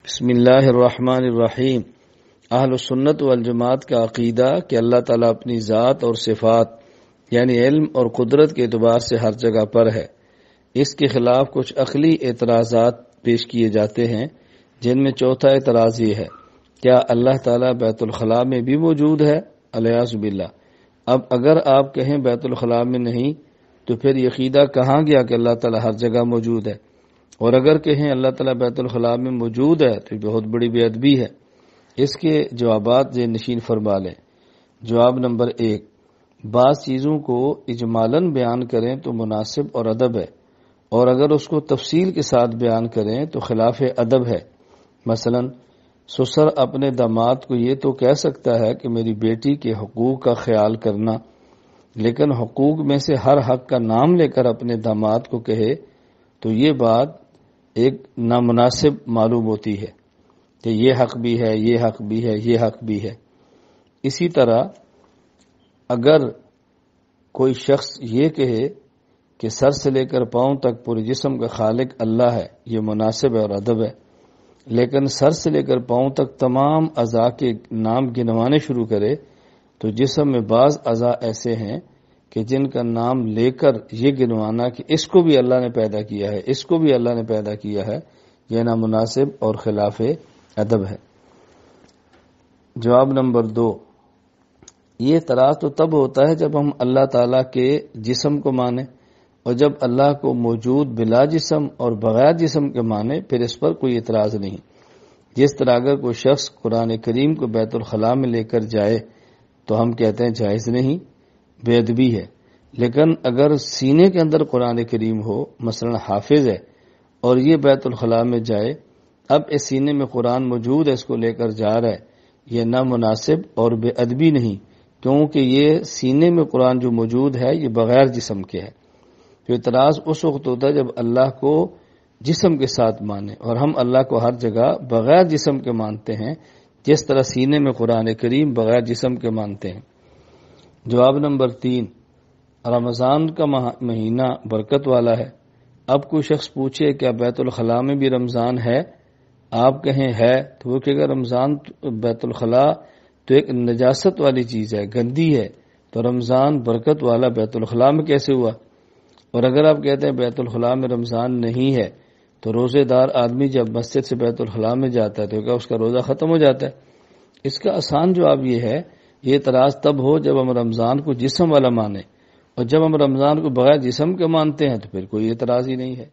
بسم اللہ الرحمن الرحیم۔ اہل سنت والجماعت کا عقیدہ کہ اللہ تعالیٰ اپنی ذات اور صفات یعنی علم اور قدرت کے اعتبار سے ہر جگہ پر ہے۔ اس کے خلاف کچھ عقلی اعتراضات پیش کیے جاتے ہیں، جن میں چوتھا اعتراض یہ ہے: کیا اللہ تعالیٰ بیت الخلاء میں بھی موجود ہے؟ الیاذ باللہ۔ اب اگر آپ کہیں بیت الخلاء میں نہیں تو پھر یہ عقیدہ کہاں گیا کہ اللہ تعالیٰ ہر جگہ موجود ہے؟ اور اگر کہیں اللہ تعالیٰ بیت الخلاء میں موجود ہے تو یہ بہت بڑی بے ادبی ہے۔ اس کے جوابات ذہن نشین فرما لیں۔ جواب نمبر 1، بعض چیزوں کو اجمالاً بیان کریں تو مناسب اور ادب ہے، اور اگر اس کو تفصیل کے ساتھ بیان کریں تو خلاف ادب ہے۔ مثلا سسر اپنے داماد کو یہ تو کہہ سکتا ہے کہ میری بیٹی کے حقوق کا خیال کرنا، لیکن حقوق میں سے ہر حق کا نام لے کر اپنے داماد کو کہے تو یہ بات ایک نامناسب معلوم ہوتی ہے کہ یہ حق بھی ہے، یہ حق بھی ہے، یہ حق بھی ہے۔ اسی طرح اگر کوئی شخص یہ کہے کہ سر سے لے کر پاؤں تک پورے جسم کا خالق اللہ ہے، یہ مناسب ہے اور ادب ہے، لیکن سر سے لے کر پاؤں تک تمام اعضاء کے نام گنوانے شروع کرے تو جسم میں بعض اعضاء ایسے ہیں کہ جن کا نام لے کر یہ گنوانا کہ اس کو بھی اللہ نے پیدا کیا ہے، اس کو بھی اللہ نے پیدا کیا ہے، یہ نامناسب اور خلاف ادب ہے۔ جواب نمبر 2، یہ اعتراض تو تب ہوتا ہے جب ہم اللہ تعالیٰ کے جسم کو مانیں، اور جب اللہ کو موجود بلا جسم اور بغیر جسم کے مانیں پھر اس پر کوئی اعتراض نہیں۔ جس طرح اگر کوئی شخص قرآن کریم کو بیت الخلاء میں لے کر جائے تو ہم کہتے ہیں جائز نہیں، بے ادبی ہے، لیکن اگر سینے کے اندر قرآن کریم ہو، مثلا حافظ ہے اور یہ بیت الخلاء میں جائے، اب اس سینے میں قرآن موجود ہے، اس کو لے کر جا رہا ہے، یہ نہ مناسب اور بے ادبی نہیں، کیونکہ یہ سینے میں قرآن جو موجود ہے یہ بغیر جسم کے ہے۔ تو اعتراض اس وقت ہوتا ہے جب اللہ کو جسم کے ساتھ مانے، اور ہم اللہ کو ہر جگہ بغیر جسم کے مانتے ہیں، جس طرح سینے میں قرآن کریم بغیر جسم کے مانتے ہیں۔ جواب نمبر 3، رمضان کا مہینہ برکت والا ہے۔ اب کوئی شخص پوچھے کیا بیت الخلاء میں بھی رمضان ہے؟ آپ کہیں ہے تو وہ کہے گا رمضان بیت الخلاء تو ایک نجاست والی چیز ہے، گندی ہے، تو رمضان برکت والا بیت الخلاء میں کیسے ہوا؟ اور اگر آپ کہتے ہیں بیت الخلاء میں رمضان نہیں ہے تو روزے دار آدمی جب مسجد سے بیت الخلاء میں جاتا ہے تو کیا اس کا روزہ ختم ہو جاتا ہے؟ اس کا آسان جواب یہ ہے، یہ اعتراض تب ہو جب ہم رمضان کو جسم والا مانیں، اور جب ہم رمضان کو بغیر جسم کے مانتے ہیں تو پھر کوئی اعتراض ہی نہیں ہے۔